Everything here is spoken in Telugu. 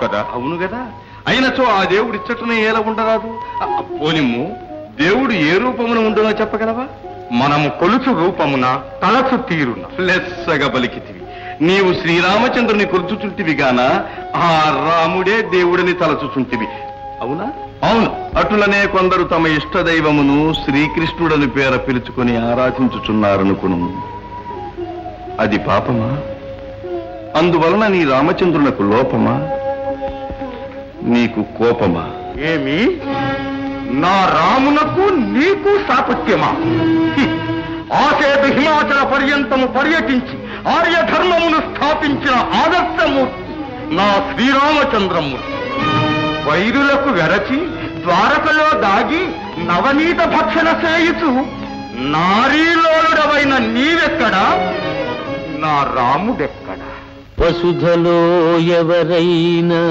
కదా? అవును కదా. అయినచో ఆ దేవుడు ఇచ్చటనే ఎలా ఉండరాదు? పోనిమ్ము, దేవుడు ఏ రూపమున ఉండునో చెప్పగలవా? మనము కొలుచు రూపమున తలచు తీరున. లెస్సగా పలికితివి. నీవు శ్రీరామచంద్రుని కొలుచుచుంటివి గాన ఆ రాముడే దేవుడిని తలచుచుంటివి, అవునా? అవును. అటులనే కొందరు తమ ఇష్టదైవమును శ్రీకృష్ణుడని పేర పిలుచుకొని ఆరాధించుచున్నారనుకును. అది పాపమా? అందువలన నీ రామచంద్రునకు లోపమా? నీకు కోపమా? ఏమి, నా రామునకు నీకు సాపత్యమా? ఆసేతు హిమాచల పర్యంతము పర్యటించి ఆర్యధర్మమును స్థాపించిన ఆదర్శమూర్తి నా శ్రీరామచంద్రమూర్తి వైరులకు వెరచి ద్వారకలో దాగి నవనీత భక్షణ చేయుచు నారీలోలుడవైన నీవెక్కడా, నా రాముడెక్కడా? వసుధలో ఎవరైనా